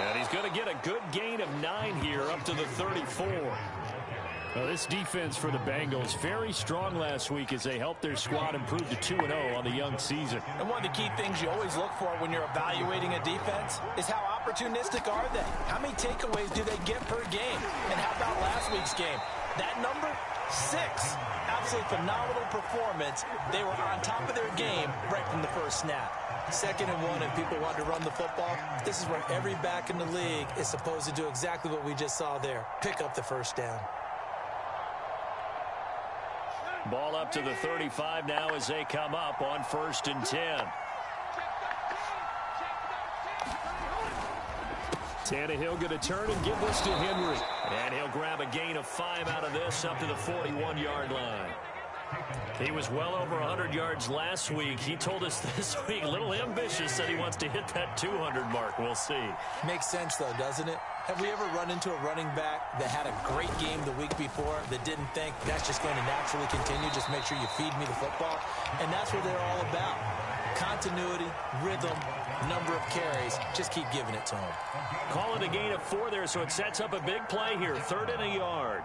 And he's going to get a good gain of 9 here, up to the 34. Well, this defense for the Bengals, very strong last week as they helped their squad improve to 2-0 on the young season. And one of the key things you always look for when you're evaluating a defense is how opportunistic are they? How many takeaways do they get per game? And how about last week's game? That number, 6. Absolutely phenomenal performance. They were on top of their game right from the first snap. 2nd and 1, and people want to run the football. This is where every back in the league is supposed to do exactly what we just saw there. Pick up the first down. Ball up to the 35 now as they come up on 1st and 10. Tannehill going to turn and give this to Henry. And he'll grab a gain of 5 out of this, up to the 41-yard line. He was well over 100 yards last week. He told us this week, a little ambitious, that he wants to hit that 200 mark. We'll see. Makes sense, though, doesn't it? Have we ever run into a running back that had a great game the week before that didn't think that's just going to naturally continue? Just make sure you feed me the football. And that's what they're all about. Continuity, rhythm, number of carries. Just keep giving it to him. Call it a gain of 4 there, so it sets up a big play here. 3rd and a yard.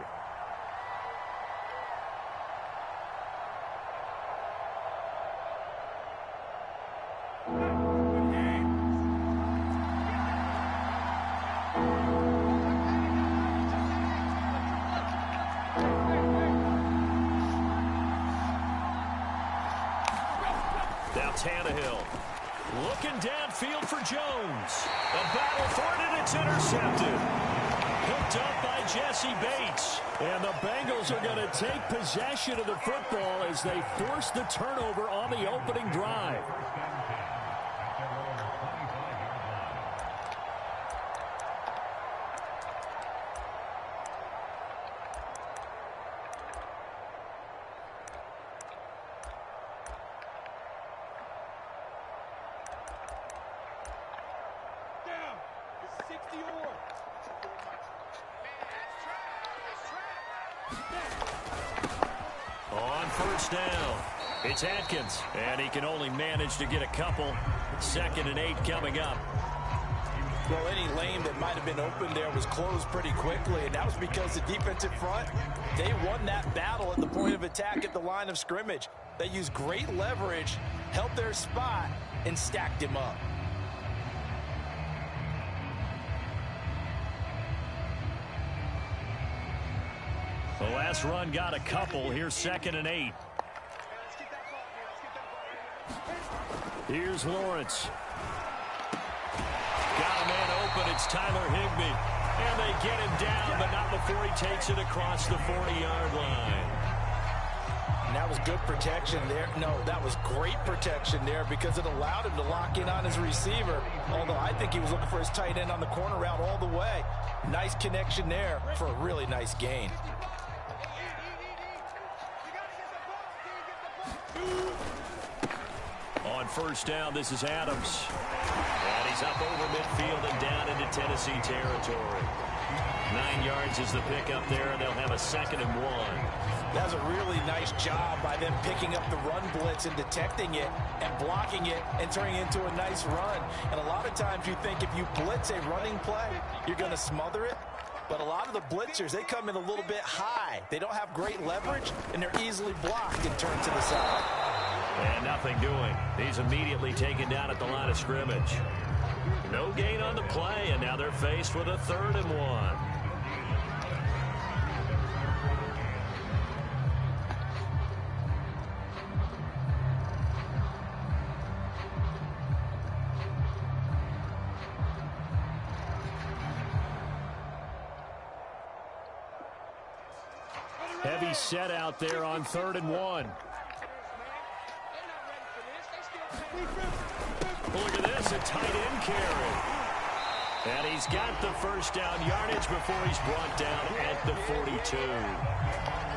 Tannehill looking downfield for Jones. A battle for it, and it's intercepted. Hooked up by Jesse Bates. And the Bengals are going to take possession of the football as they force the turnover on the opening drive. On 1st down, it's Atkins, and he can only manage to get a couple. 2nd and 8 coming up. Well, any lane that might have been open there was closed pretty quickly, and that was because the defensive front, they won that battle at the point of attack at the line of scrimmage. They used great leverage, held their spot, and stacked him up. The last run got a couple. Here's 2nd and 8. Here's Lawrence. Got a man open. It's Tyler Higbee. And they get him down, but not before he takes it across the 40-yard line. And that was good protection there. No, that was great protection there because it allowed him to lock in on his receiver. Although I think he was looking for his tight end on the corner route all the way. Nice connection there for a really nice gain. On 1st down, this is Adams. And he's up over midfield and down into Tennessee territory. 9 yards is the pickup there, and they'll have a 2nd and 1. That was a really nice job by them picking up the run blitz and detecting it and blocking it and turning it into a nice run. And a lot of times you think if you blitz a running play, you're going to smother it. But a lot of the blitzers, they come in a little bit high. They don't have great leverage, and they're easily blocked and turned to the side. And nothing doing. He's immediately taken down at the line of scrimmage. No gain on the play, and now they're faced with a 3rd and 1. Heavy set out there on 3rd and 1. Look at this, a tight end carry. And he's got the first down yardage before he's brought down at the 42.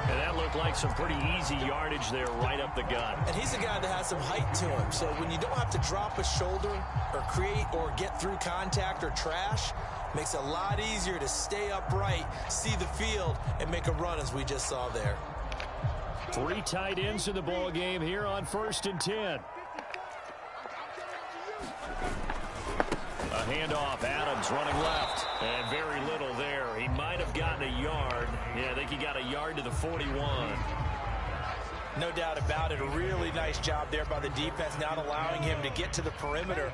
And that looked like some pretty easy yardage there right up the gut. And he's a guy that has some height to him. So when you don't have to drop a shoulder or create or get through contact or trash, makes it a lot easier to stay upright, see the field, and make a run as we just saw there. 3 tight ends in the ball game here on 1st and 10. A handoff, Adams running left, and very little there. He might have gotten a yard. Yeah, I think he got a yard to the 41. No doubt about it. A really nice job there by the defense, not allowing him to get to the perimeter.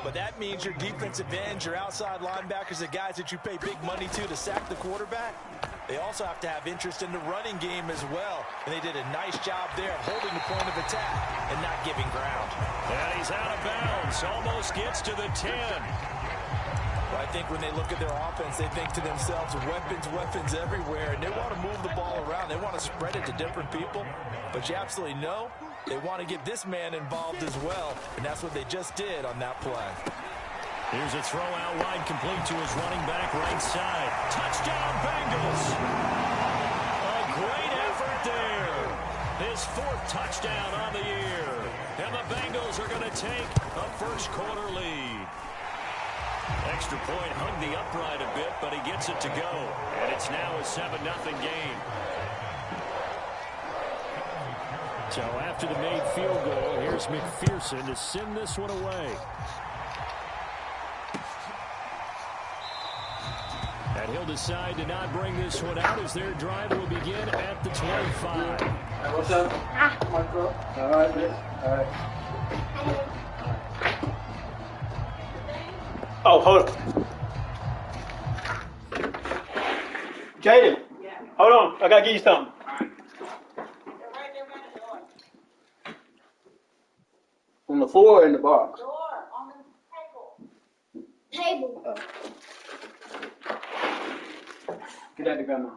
But that means your defensive ends, your outside linebackers, the guys that you pay big money to sack the quarterback, they also have to have interest in the running game as well. And they did a nice job there of holding the point of attack and not giving ground. And he's out of bounds. Almost gets to the 10. Well, I think when they look at their offense, they think to themselves, weapons everywhere. And they want to move the ball around. They want to spread it to different people. But you absolutely know they want to get this man involved as well. And that's what they just did on that play. Here's a throw out wide, complete to his running back right side. Touchdown, Bengals! A great effort there. His 4th touchdown on the year. And the Bengals are going to take a first-quarter lead. Extra point hung the upright a bit, but he gets it to go. And it's now a 7-0 game. So after the made field goal, here's McPherson to send this one away. And he'll decide to not bring this one out as their drive will begin at the 25. What's up? Marco. All right, Chris. All right. Oh, hold on. Jaden. Yeah. Hold on. I got to give you something. All right. They're right there by the door. On the floor or in the box? Door. On the table. Table. Get out of the grandma.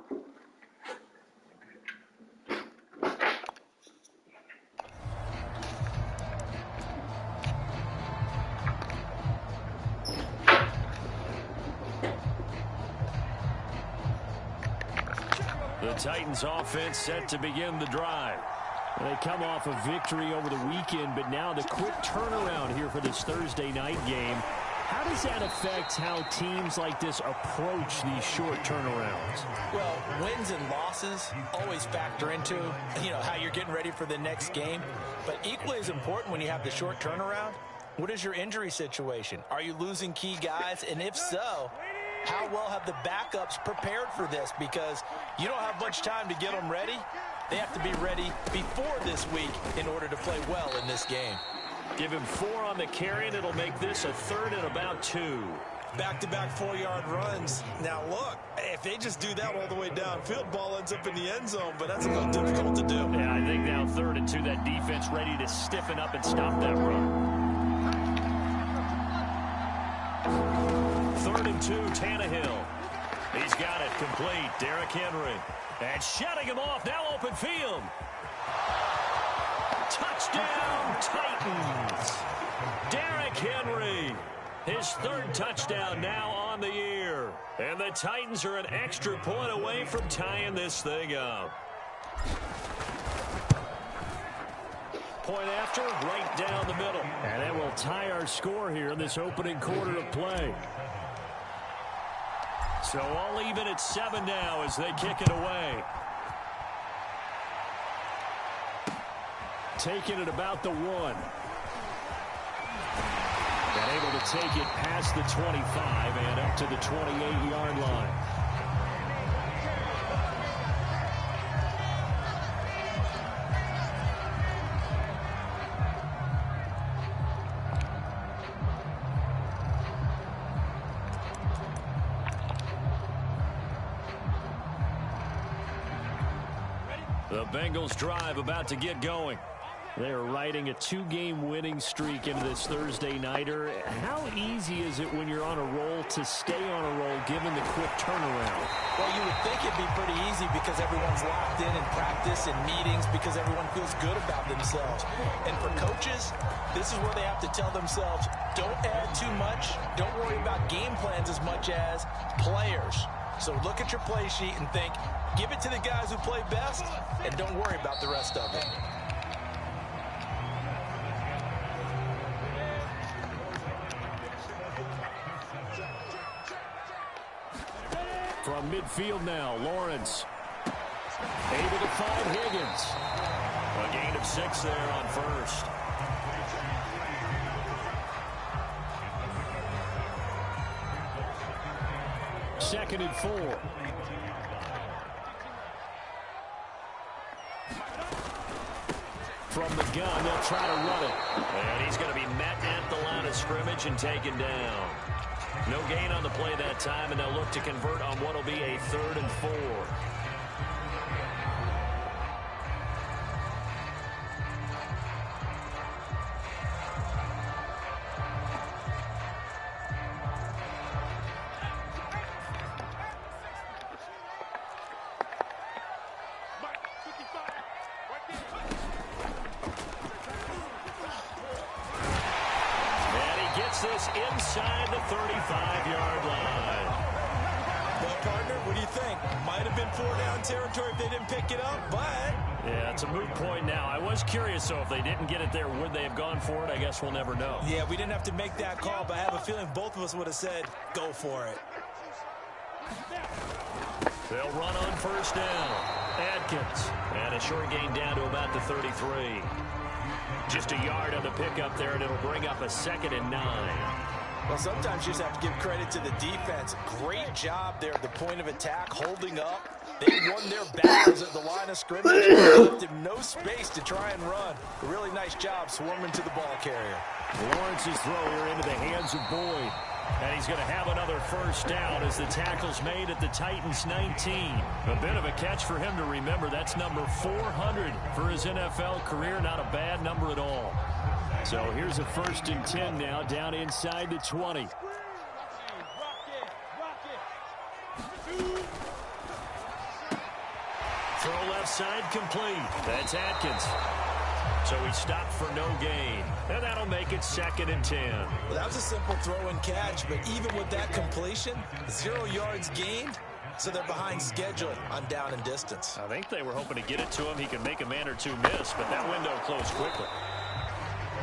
The Titans offense set to begin the drive. They come off a victory over the weekend, but now the quick turnaround here for this Thursday night game. How does that affect how teams like this approach these short turnarounds? Well, wins and losses always factor into, how you're getting ready for the next game. But equally as important when you have the short turnaround, what is your injury situation? Are you losing key guys? And if so, how well have the backups prepared for this? Because you don't have much time to get them ready. They have to be ready before this week in order to play well in this game. Give him 4 on the carry, and it'll make this a 3rd and about 2. Back-to-back 4-yard runs. Now, look, if they just do that all the way downfield, ball ends up in the end zone, but that's a little difficult to do. Yeah, I think now 3rd and 2, that defense ready to stiffen up and stop that run. 3rd and 2, Tannehill. He's got it complete. Derrick Henry. And shutting him off, now open field. Touchdown, Titans. Derrick Henry. His 3rd touchdown now on the year. And the Titans are an extra point away from tying this thing up. Point after, right down the middle. And that will tie our score here in this opening quarter of play. So all even at 7 now as they kick it away. Taking it about the 1. And able to take it past the 25 and up to the 28-yard line. The Bengals drive about to get going. They're riding a 2-game winning streak into this Thursday nighter. How easy is it when you're on a roll to stay on a roll given the quick turnaround? Well, you would think it'd be pretty easy because everyone's locked in practice and meetings because everyone feels good about themselves. And for coaches, this is where they have to tell themselves, don't add too much. Don't worry about not game plans as much as players. So look at your play sheet and think, give it to the guys who play best, and don't worry about the rest of it. From midfield now, Lawrence. Able to find Higgins. A gain of 6 there on first. Second and 4. From the gun, they'll try to run it. And he's going to be met at the line of scrimmage and taken down. No gain on the play that time, and they'll look to convert on what will be a 3rd and 4. This inside the 35-yard line. Well, partner, what do you think? Might have been 4-down territory if they didn't pick it up, but... Yeah, it's a moot point now. I was curious, so if they didn't get it there, would they have gone for it? I guess we'll never know. Yeah, we didn't have to make that call, but I have a feeling both of us would have said, go for it. They'll run on first down. Adkins. And a short gain down to about the 33. Just a yard on the pickup there, and it'll bring up a 2nd and 9. Well, sometimes you just have to give credit to the defense. Great job there at the point of attack, holding up. They won their battles at the line of scrimmage. Left him no space to try and run. A really nice job swarming to the ball carrier. Lawrence's throw here into the hands of Boyd. And he's going to have another first down as the tackle's made at the Titans' 19. A bit of a catch for him to remember. That's number 400 for his NFL career. Not a bad number at all. So here's a 1st and 10 now, down inside the 20. Throw left side complete. That's Atkins. So he stopped for no gain. And that'll make it 2nd and 10. Well, that was a simple throw and catch, but even with that completion, 0 yards gained, so they're behind schedule on down and distance. I think they were hoping to get it to him. He could make a man or two miss, but that window closed quickly.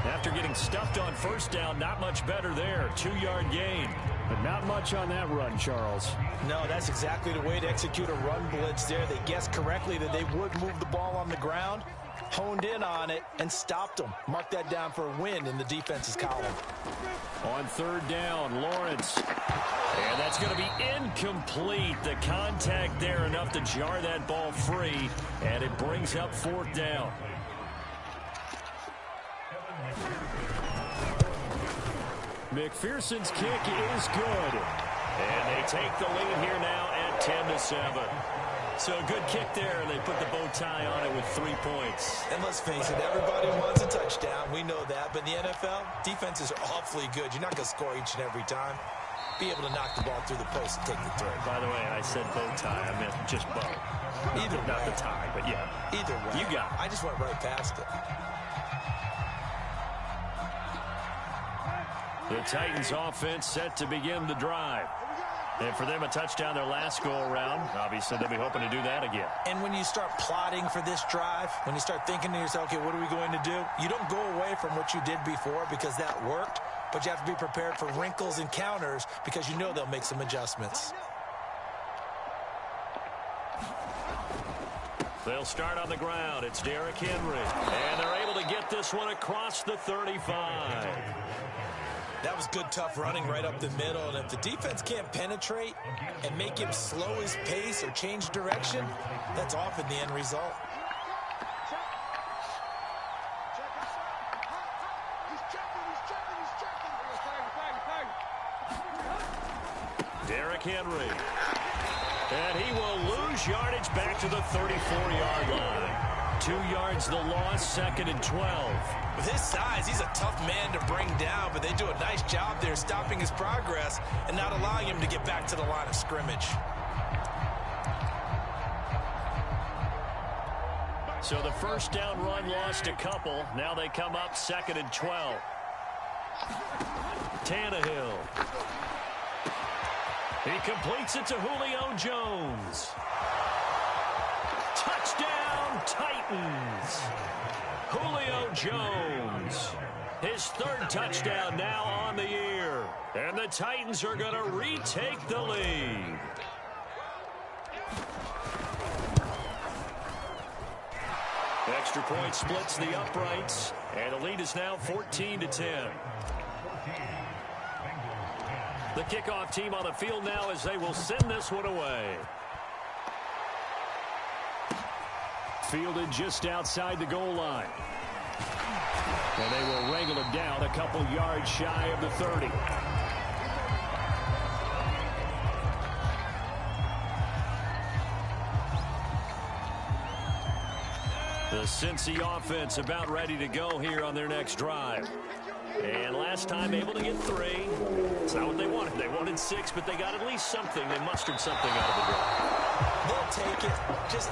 After getting stuffed on first down, not much better there. 2-yard gain. But not much on that run, Charles. No, that's exactly the way to execute a run blitz there. They guessed correctly that they would move the ball on the ground, honed in on it, and stopped them. Mark that down for a win in the defense's column. On 3rd down, Lawrence. And that's going to be incomplete. The contact there enough to jar that ball free, and it brings up 4th down. McPherson's kick is good. And they take the lead here now at 10-7. So a good kick there, and they put the bow tie on it with 3 points. And let's face it, everybody wants a touchdown. We know that. But in the NFL, defenses are awfully good. You're not going to score each and every time. Be able to knock the ball through the post and take the throw. By the way, I said bow tie. I meant just bow. Either Not way. the tie, but yeah. Either way. You got it. I just went right past it. The Titans offense set to begin the drive. And for them, a touchdown their last go-around. Obviously, they'll be hoping to do that again. And when you start plotting for this drive, when you start thinking to yourself, okay, what are we going to do? You don't go away from what you did before because that worked, but you have to be prepared for wrinkles and counters because you know they'll make some adjustments. They'll start on the ground. It's Derrick Henry. And they're able to get this one across the 35. That was good, tough running right up the middle. And if the defense can't penetrate and make him slow his pace or change direction, that's often the end result. Derrick Henry. And he will lose yardage back to the 34-yard line. 2 yards the loss, 2nd and 12. With his size, he's a tough man to bring down, but they do a nice job there stopping his progress and not allowing him to get back to the line of scrimmage. So the first down run lost a couple. Now they come up 2nd and 12. Tannehill. He completes it to Julio Jones. Touchdown, Titans. Julio Jones. His third touchdown now on the year. And the Titans are going to retake the lead. Extra point splits the uprights. And the lead is now 14-10. The kickoff team on the field now as they will send this one away. Fielded just outside the goal line. And they will wrangle it down a couple yards shy of the 30. The Cincy offense about ready to go here on their next drive. And last time able to get 3. It's not what they wanted. They wanted 6, but they got at least something. They mustered something out of the drive. They'll take it.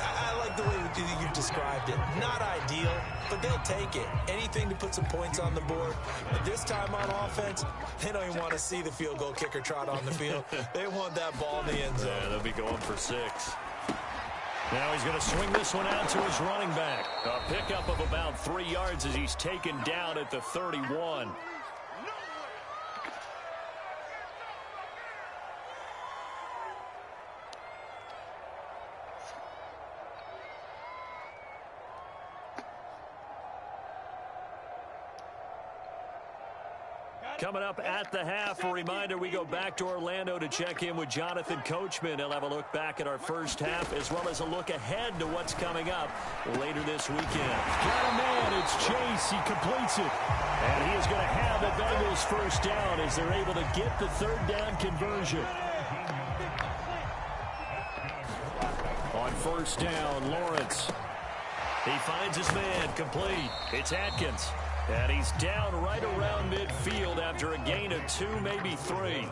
I like the way you've described it. Not ideal, but they'll take it. Anything to put some points on the board. But this time on offense, they don't even want to see the field goal kicker trot on the field. They want that ball in the end zone. Yeah, they'll be going for 6. Now he's going to swing this one out to his running back. A pickup of about 3 yards as he's taken down at the 31. Coming up at the half, a reminder, we go back to Orlando to check in with Jonathan Coachman. He'll have a look back at our first half as well as a look ahead to what's coming up later this weekend. Got a man, it's Chase. He completes it. And he is going to have the Bengals first down as they're able to get the third down conversion. On first down, Lawrence. He finds his man, complete. It's Atkins. And he's down right around midfield after a gain of 2, maybe 3.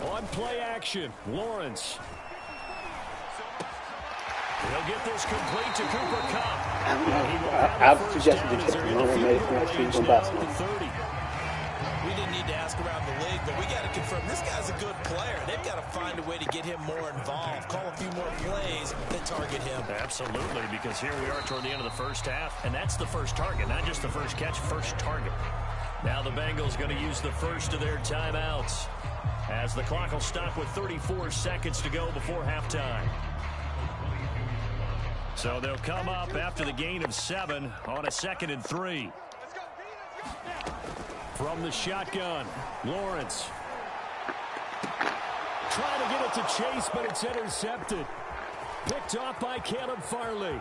On play action, Lawrence. He'll get this complete to Cooper Kupp. I've suggested to check him on next week on basketball. We didn't need to ask around the league, but we got to confirm this guy's a good player. They've got to find a way to get him more involved, call a few more plays that target him. Absolutely, because here we are toward the end of the first half, and that's the first target, not just the first catch, first target. Now the Bengals going to use the first of their timeouts as the clock will stop with 34 seconds to go before halftime. So they'll come up after the gain of 7 on a 2nd and 3. From the shotgun, Lawrence. Trying to get it to Chase, but it's intercepted. Picked off by Caleb Farley.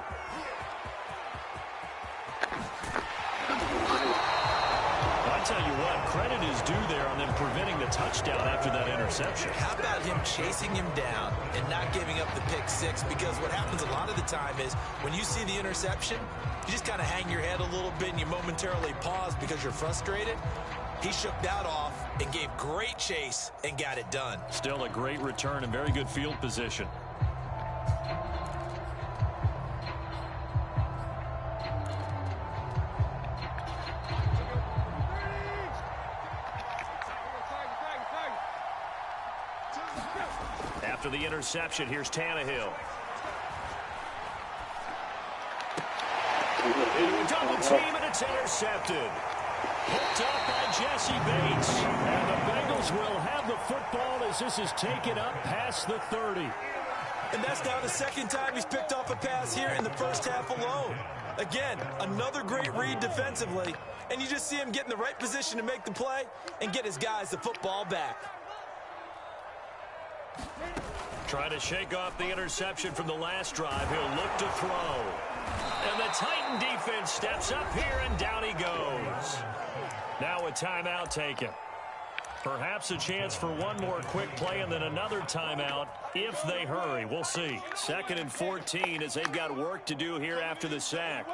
I tell you what, credit is due there on them preventing the touchdown after that interception. How about him chasing him down and not giving up the pick 6? Because what happens a lot of the time is when you see the interception, you just kind of hang your head a little bit and you momentarily pause because you're frustrated. He shook that off and gave great chase and got it done. Still a great return and very good field position. After the interception, here's Tannehill. Double team, and it's intercepted. Picked up by Jesse Bates. And the Bengals will have the football as this is taken up past the 30. And that's now the 2nd time he's picked off a pass here in the first half alone. Again, another great read defensively. And you just see him get in the right position to make the play and get his guys the football back. Trying to shake off the interception from the last drive. He'll look to throw. And the Titan defense steps up here, and down he goes. Now a timeout taken. Perhaps a chance for one more quick play and then another timeout if they hurry. We'll see. 2nd and 14 as they've got work to do here after the sack.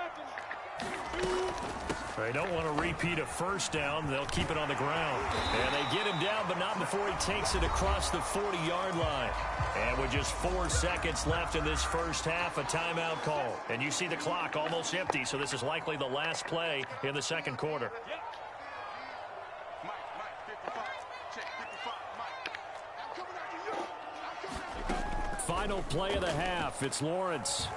They don't want to repeat a first down. They'll keep it on the ground. And they get him down, but not before he takes it across the 40-yard line. And with just 4 seconds left in this first half, a timeout call. And you see the clock almost empty, so this is likely the last play in the second quarter. Final play of the half. It's Lawrence.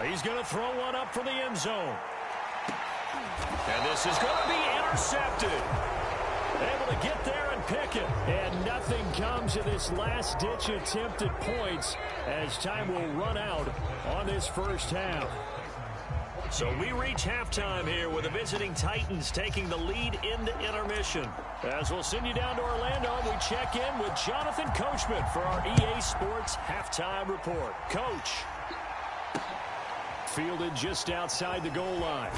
He's going to throw one up for the end zone. And this is going to be intercepted. Able to get there and pick it. And nothing comes of this last-ditch attempt at points as time will run out on this first half. So we reach halftime here with the visiting Titans taking the lead into intermission. As we'll send you down to Orlando, we check in with Jonathan Coachman for our EA Sports Halftime Report. Coach. Fielded just outside the goal line.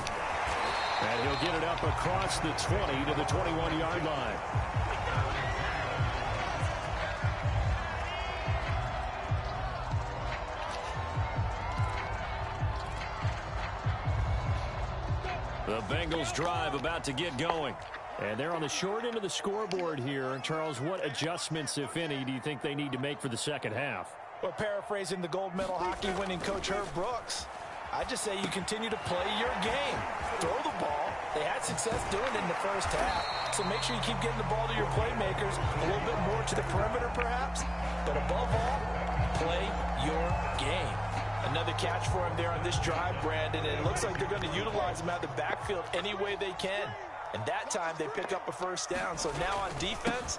And he'll get it up across the 20 to the 21-yard line. The Bengals drive about to get going. And they're on the short end of the scoreboard here. And Charles, what adjustments, if any, do you think they need to make for the second half? Well, paraphrasing the gold medal hockey winning coach Herb Brooks, I just say you continue to play your game. Throw the ball. They had success doing it in the first half. So make sure you keep getting the ball to your playmakers, a little bit more to the perimeter perhaps. But above all, play your game. Another catch for him there on this drive, Brandon. And it looks like they're going to utilize him out of the backfield any way they can. And that time they pick up a first down. So now on defense,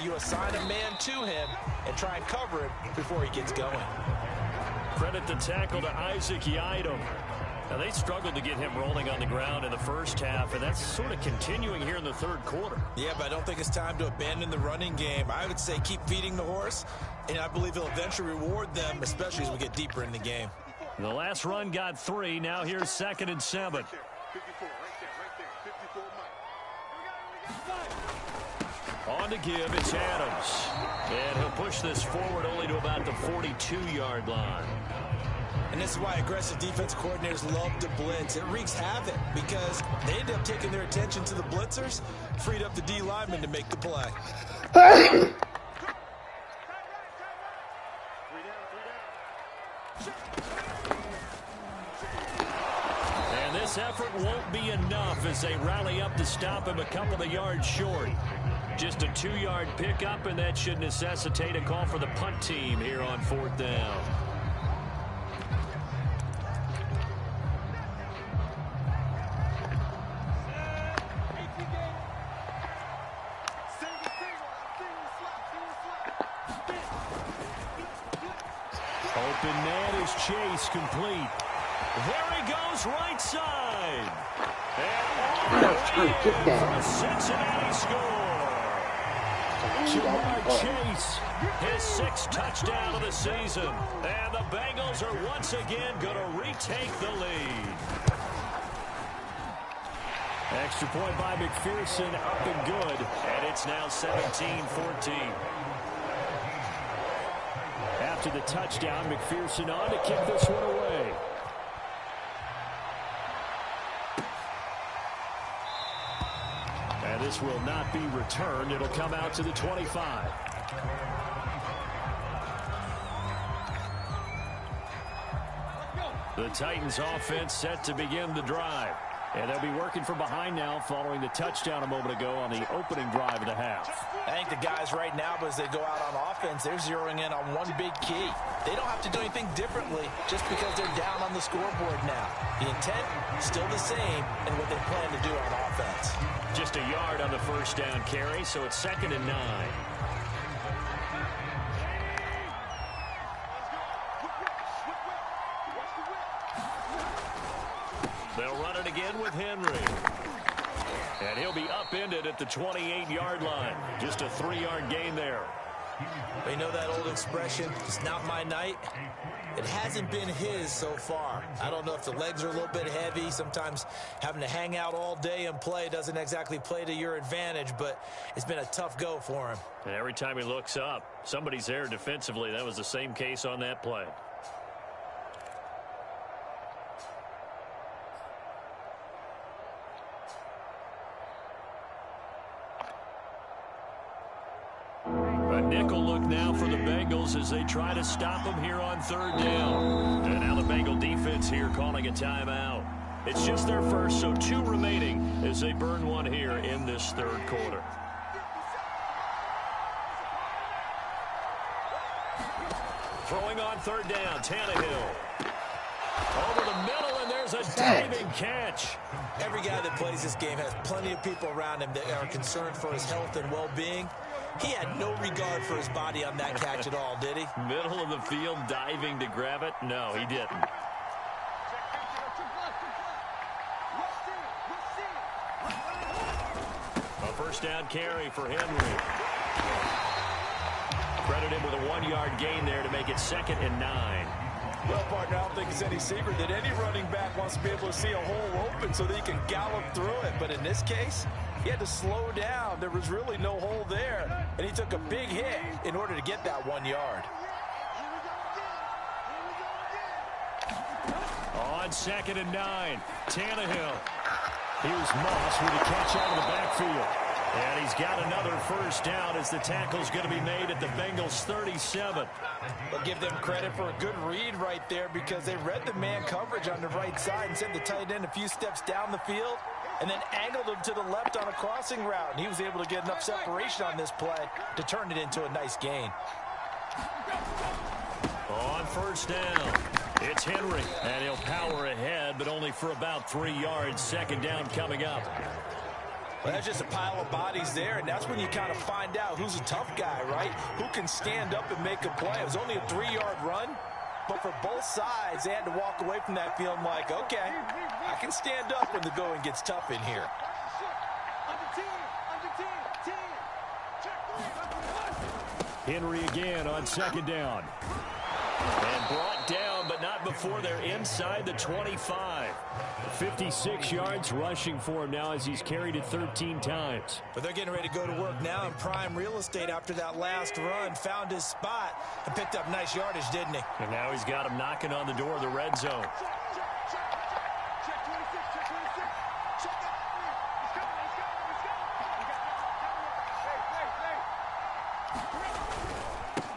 you assign a man to him and try and cover him before he gets going. Credit the tackle to Isaac Yiadom. Now, they struggled to get him rolling on the ground in the first half, and that's sort of continuing here in the third quarter. Yeah, but I don't think it's time to abandon the running game. I would say keep feeding the horse, and I believe he'll eventually reward them, especially as we get deeper in the game. The last run got 3. Now here's 2nd and 7. On to give, it's Adams. And he'll push this forward only to about the 42-yard line. And this is why aggressive defense coordinators love to blitz. It wreaks havoc because they end up taking their attention to the blitzers, freed up the D lineman to make the play. And this effort won't be enough as they rally up to stop him a couple of yards short. Just a 2-yard pickup, and that should necessitate a call for the punt team here on 4th down. Open man is Chase, complete. There he goes, right side. And for a Cincinnati score. Ja'Marr Chase, his 6th touchdown of the season. And the Bengals are once again going to retake the lead. Extra point by McPherson, up and good. And it's now 17-14. After the touchdown, McPherson on to kick this one away. And this will not be returned. It'll come out to the 25. The Titans offense set to begin the drive. And they'll be working from behind now following the touchdown a moment ago on the opening drive of the half. I think the guys right now, as they go out on offense, they're zeroing in on one big key. They don't have to do anything differently just because they're down on the scoreboard now. The intent still the same in what they plan to do on offense. Just a yard on the first down carry, so it's 2nd and 9. They'll run it again with Henry. And he'll be upended at the 28-yard line. Just a 3-yard gain there. You know that old expression, it's not my night? It hasn't been his so far. I don't know if the legs are a little bit heavy. Sometimes having to hang out all day and play doesn't exactly play to your advantage, but it's been a tough go for him. And every time he looks up, somebody's there defensively. That was the same case on that play. try to stop them here on third down. And now the Bengal defense here calling a timeout. It's just their first, so 2 remaining as they burn one here in this third quarter. Throwing on third down, Tannehill. Over the middle, and there's a diving catch. Every guy that plays this game has plenty of people around him that are concerned for his health and well-being. He had no regard for his body on that catch at all, did he? Middle of the field, diving to grab it? No, he didn't. A first down carry for Henry. Credit him with a 1-yard gain there to make it 2nd and 9. Well, partner, I don't think it's any secret that any running back wants to be able to see a hole open so that he can gallop through it. But in this case, he had to slow down. There was really no hole there. And he took a big hit in order to get that 1 yard. On 2nd and 9, Tannehill. Here's Moss with a catch out of the backfield. And he's got another first down as the tackle's going to be made at the Bengals' 37. But give them credit for a good read right there because they read the man coverage on the right side and sent the tight end a few steps down the field and then angled him to the left on a crossing route. And he was able to get enough separation on this play to turn it into a nice gain. On first down, it's Henry. And he'll power ahead, but only for about 3 yards. 2nd down coming up. Well, that's just a pile of bodies there, and that's when you kind of find out who's a tough guy, right? Who can stand up and make a play. It was only a 3-yard run, but for both sides, they had to walk away from that feeling like, okay, I can stand up when the going gets tough in here. Henry again on 2nd down. And brought down, but not before they're inside the 25. 56 yards rushing for him now as he's carried it 13 times. But they're getting ready to go to work now in prime real estate after that last run. Found his spot and picked up nice yardage, didn't he? And now he's got him knocking on the door of the red zone.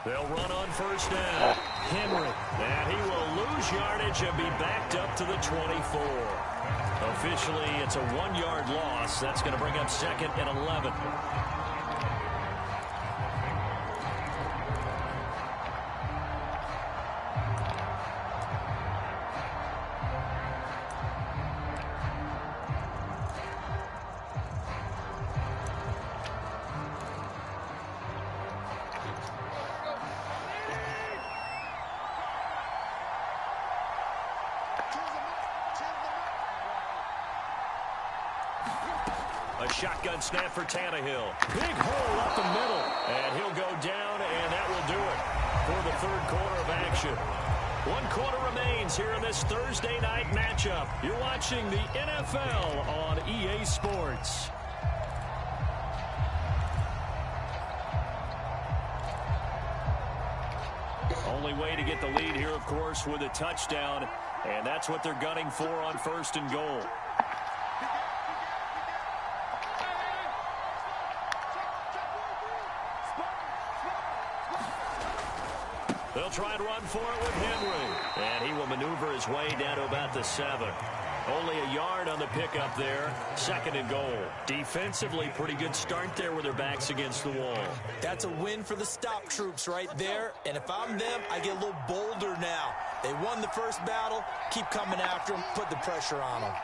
They'll run on first down. Henry. And he will lose yardage and be backed up to the 24. Officially, it's a 1-yard loss. That's going to bring up 2nd and 11. A shotgun snap for Tannehill. Big hole up the middle. And he'll go down, and that will do it for the 3rd quarter of action. 1 quarter remains here in this Thursday night matchup. You're watching the NFL on EA Sports. Only way to get the lead here, of course, with a touchdown. And that's what they're gunning for on 1st and goal. They'll try and run for it with Henry. And he will maneuver his way down to about the 7. Only a yard on the pickup there. 2nd and goal. Defensively, pretty good start there with their backs against the wall. That's a win for the stop troops right there. And if I'm them, I get a little bolder now. They won the first battle. Keep coming after them. Put the pressure on them.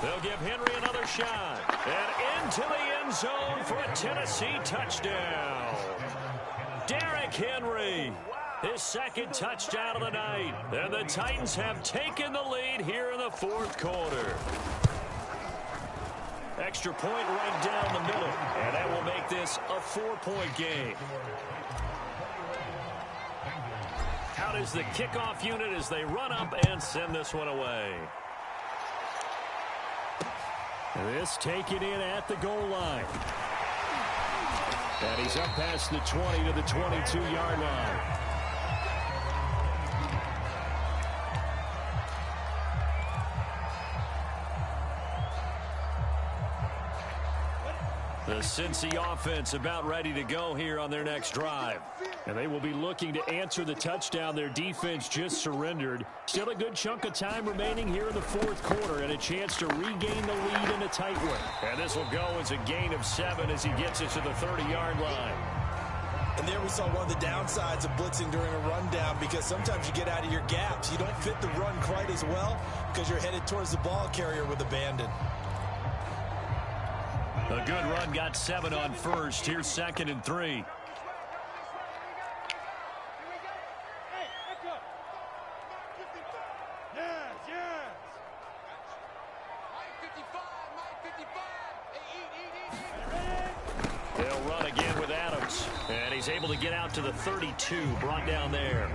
They'll give Henry another shot. And into the end zone for a Tennessee touchdown. Derrick Henry, his 2nd touchdown of the night. And the Titans have taken the lead here in the 4th quarter. Extra point right down the middle. And that will make this a 4-point game. Out is the kickoff unit as they run up and send this one away. This taken in at the goal line. And he's up past the 20 to the 22-yard line. The The Cincy offense about ready to go here on their next drive. And they will be looking to answer the touchdown their defense just surrendered. Still a good chunk of time remaining here in the fourth quarter and a chance to regain the lead in a tight one. And this will go as a gain of 7 as he gets it to the 30-yard line. And there we saw one of the downsides of blitzing during a rundown, because sometimes you get out of your gaps. You don't fit the run quite as well because you're headed towards the ball carrier with abandon. A good run got 7 on first. Here's 2nd and 3. They'll run again with Adams. And he's able to get out to the 32, brought down there.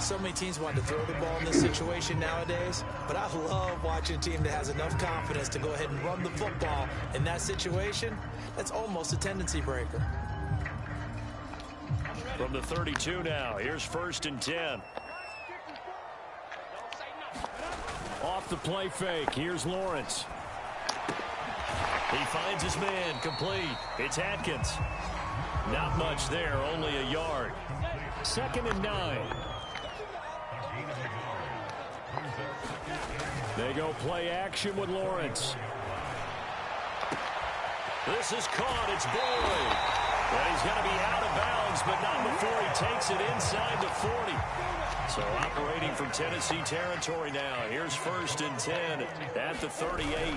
So many teams want to throw the ball in this situation nowadays, but I love watching a team that has enough confidence to go ahead and run the football. In that situation, that's almost a tendency breaker. From the 32 now, here's 1st and 10. Off the play fake, here's Lawrence. He finds his man, complete. It's Atkins. Not much there, only a yard. 2nd and 9. They go play action with Lawrence. This is caught. It's Boyd. And he's going to be out of bounds, but not before he takes it inside the 40. So operating from Tennessee territory now. Here's 1st and 10 at the 38.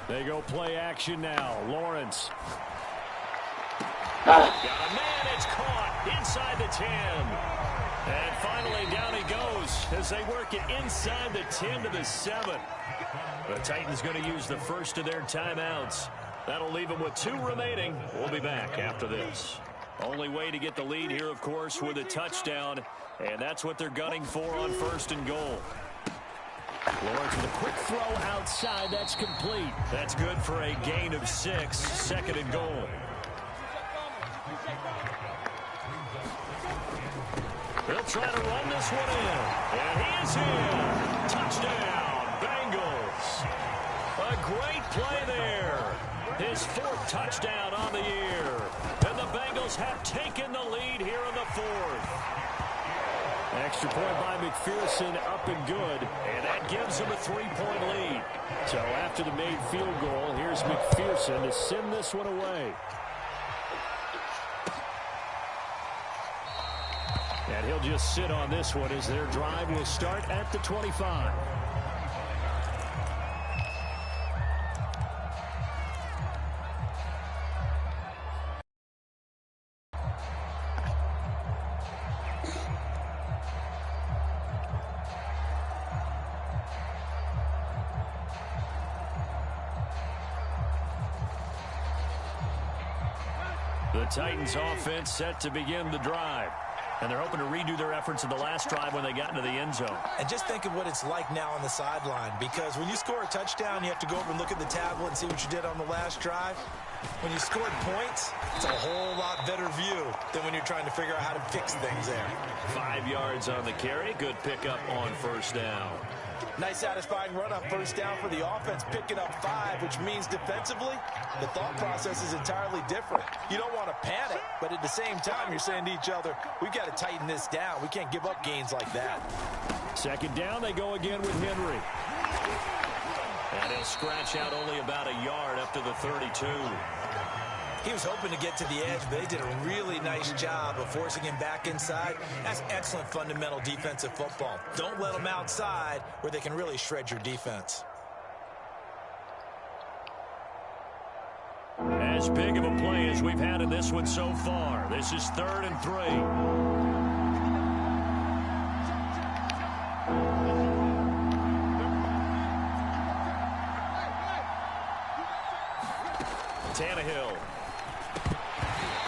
They go play action now. Lawrence. Got a man. It's caught inside the 10. And finally, down he goes as they work it inside the 10 to the 7. The Titans going to use the first of their timeouts. That'll leave them with 2 remaining. We'll be back after this. Only way to get the lead here, of course, with a touchdown. And that's what they're gunning for on 1st and goal. Lawrence with a quick throw outside. That's complete. That's good for a gain of 6. 2nd and goal. They'll try to run this one in. And he is in. Touchdown, Bengals. A great play there. His 4th touchdown on the year. And the Bengals have taken the lead here in the 4th. Extra point by McPherson, up and good. And that gives them a 3-point lead. So after the made field goal, here's McPherson to send this one away. And he'll just sit on this one as their drive will start at the 25. The Titans offense set to begin the drive. And they're hoping to redo their efforts in the last drive when they got into the end zone. And just think of what it's like now on the sideline, because when you score a touchdown, you have to go over and look at the tablet and see what you did on the last drive. When you scored points, it's a whole lot better view than when you're trying to figure out how to fix things there. 5 yards on the carry. Good pickup on 1st down. Nice satisfying run on 1st down for the offense, picking up 5, which means defensively, the thought process is entirely different. You don't want to panic, but at the same time, you're saying to each other, we've got to tighten this down. We can't give up gains like that. 2nd down, they go again with Henry. And he'll scratch out only about a yard up to the 32. He was hoping to get to the edge, but they did a really nice job of forcing him back inside. That's excellent fundamental defensive football. Don't let them outside where they can really shred your defense. As big of a play as we've had in this one so far. This is 3rd and 3. Tannehill.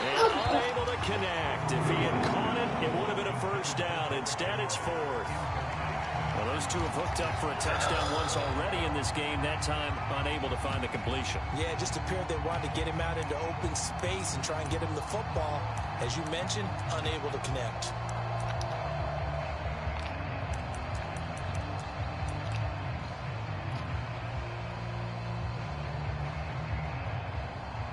And unable to connect. If he had caught it, it would have been a 1st down. Instead, it's 4th. Well, those two have hooked up for a touchdown once already in this game. That time, unable to find the completion. Yeah, it just appeared they wanted to get him out into open space and try and get him the football. As you mentioned, unable to connect.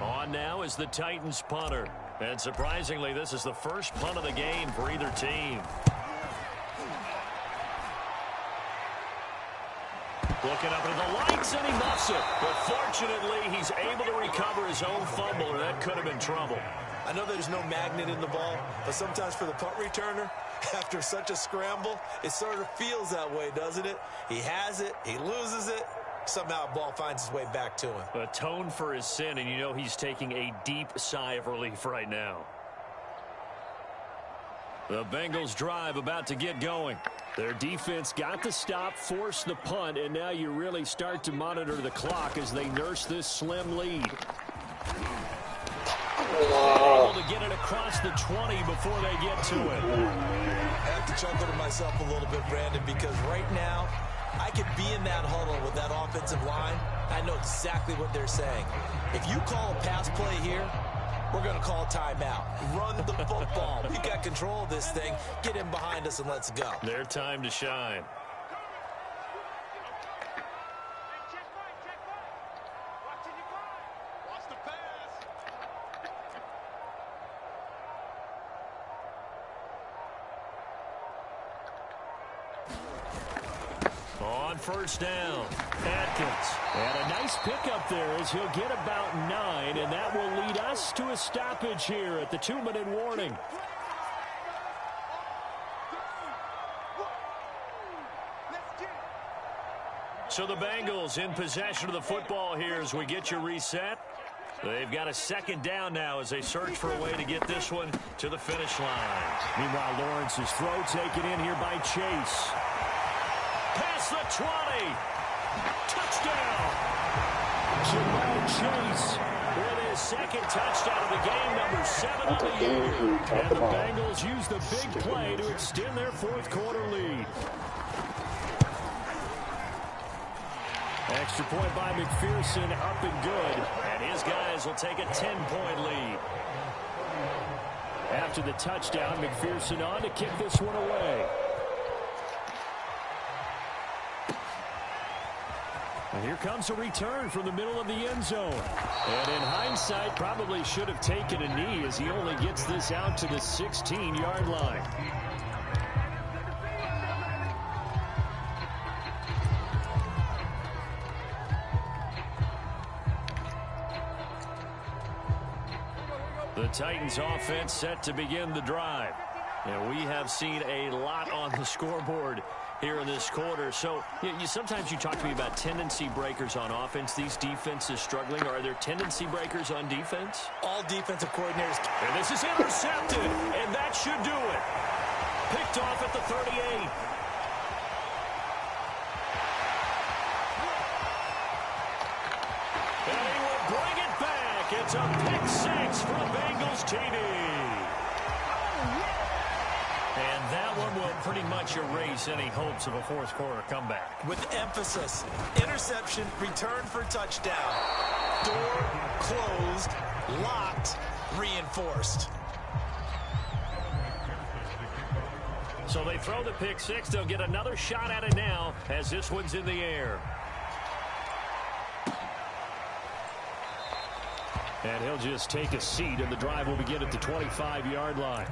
On now is the Titans punter. And surprisingly, this is the first punt of the game for either team. Looking up into the lights, and he muffs it. But fortunately, he's able to recover his own fumble, or that could have been trouble. I know there's no magnet in the ball, but sometimes for the punt returner, after such a scramble, it sort of feels that way, doesn't it? He has it, he loses it, somehow the ball finds its way back to him. Atone for his sin, and you know he's taking a deep sigh of relief right now. The Bengals drive about to get going. Their defense got the stop, forced the punt, and now you really start to monitor the clock as they nurse this slim lead. Able to get it across the 20 before they get to it. I have to chuckle to myself a little bit, Brandon, because right now, I could be in that huddle with that offensive line. I know exactly what they're saying. If you call a pass play here, we're going to call timeout. Run the football. We've got control of this thing. Get in behind us and let's go. Their time to shine. On first down, Atkins. And a nice pickup there as he'll get about 9, and that will lead us to a stoppage here at the 2-minute warning. So the Bengals in possession of the football here as we get you reset. They've got a second down now as they search for a way to get this one to the finish line. Meanwhile, Lawrence's throw taken in here by Chase. Past the 20. Touchdown. Ja'Marr Chase With his second touchdown of the game, number 7 on the year. And the Bengals use the big play to extend their fourth quarter lead. Extra point by McPherson, up and good. And his guys will take a 10-point lead. After the touchdown, McPherson on to kick this one away. And here comes a return from the middle of the end zone. And in hindsight, probably should have taken a knee as he only gets this out to the 16-yard line. The Titans offense set to begin the drive. And we have seen a lot on the scoreboard here in this quarter. So sometimes you talk to me about tendency breakers on offense. These defenses struggling. Are there tendency breakers on defense? All defensive coordinators. And this is intercepted. And that should do it. Picked off at the 38. And he will bring it back. It's a pick six for Bengals TD. And that one will pretty much erase any hopes of a fourth quarter comeback. With emphasis, interception, return for touchdown. Door closed, locked, reinforced. So they throw the pick six. They'll get another shot at it now as this one's in the air. And he'll just take a seat, and the drive will begin at the 25-yard line.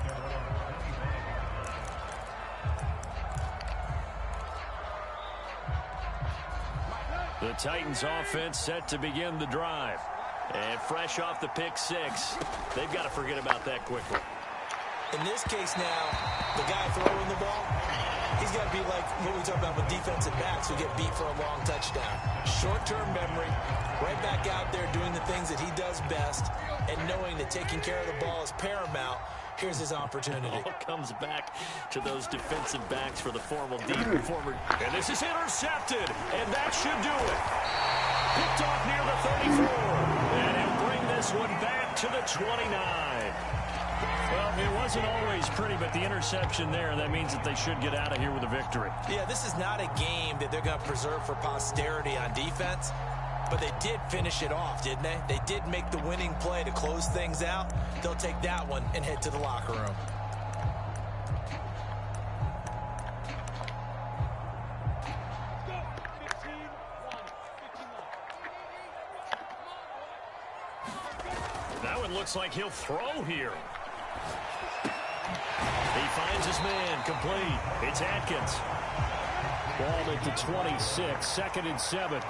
The Titans offense set to begin the drive. And fresh off the pick six, they've got to forget about that quickly. In this case now, the guy throwing the ball, he's got to be like what we talk about with defensive backs who get beat for a long touchdown. Short-term memory, right back out there doing the things that he does best, and knowing that taking care of the ball is paramount. Here's his opportunity. All comes back to those defensive backs for the former. And this is intercepted, and that should do it. Picked off near the 34, and he'll bring this one back to the 29. Well, it wasn't always pretty, but the interception there, that means that they should get out of here with a victory. Yeah, this is not a game that they're going to preserve for posterity on defense, but they did finish it off, didn't they? They did make the winning play to close things out. They'll take that one and head to the locker room. it looks like he'll throw here. He finds his man, complete. It's Atkins. Ball at the 26, 2nd and 7.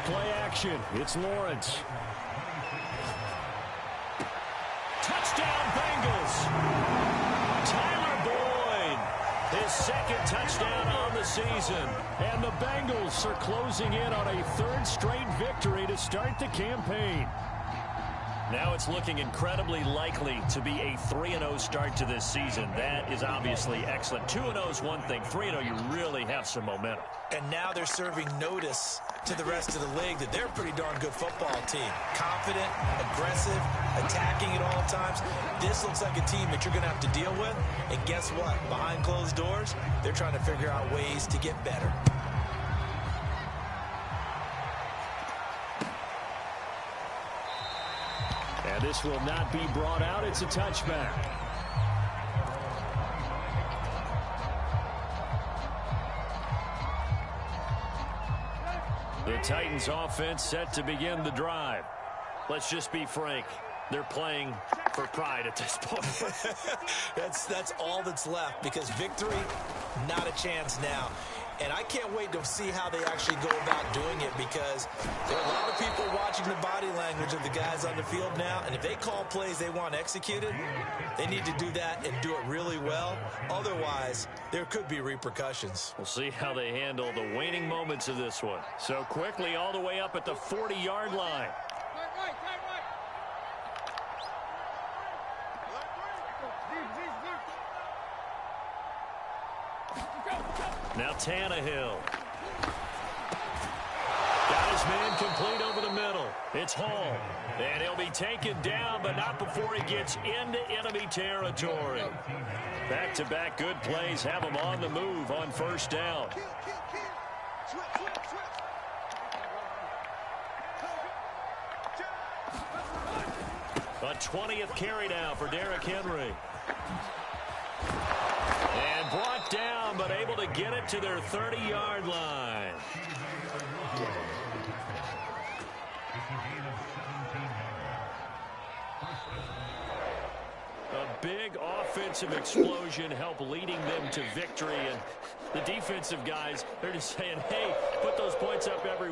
Play action. It's Lawrence. Touchdown, Bengals. Tyler Boyd, his 2nd touchdown on the season. And the Bengals are closing in on a 3rd straight victory to start the campaign. Now it's looking incredibly likely to be a 3-0 start to this season. That is obviously excellent. 2-0 is one thing. 3-0, you really have some momentum. And now they're serving notice to the rest of the league that they're a pretty darn good football team. Confident, aggressive, attacking at all times. This looks like a team that you're going to have to deal with. And guess what? Behind closed doors, they're trying to figure out ways to get better. And this will not be brought out. It's a touchback. The Titans offense set to begin the drive. Let's just be frank. They're playing for pride at this point. That's all that's left, because victory, not a chance now. And I can't wait to see how they actually go about doing it, because there are a lot of people watching the body language of the guys on the field now, and if they call plays they want executed, they need to do that and do it really well. Otherwise, there could be repercussions. We'll see how they handle the waning moments of this one. So quickly all the way up at the 40-yard line. Now Tannehill. Got his man complete over the middle. It's Hall. And he'll be taken down, but not before he gets into enemy territory. Back-to-back good plays have him on the move on 1st down. A 20th carry now for Derrick Henry. And brought down, but able to get it to their 30-yard line. A big offensive explosion helped leading them to victory. And the defensive guys, they're just saying, hey, put those points up every week.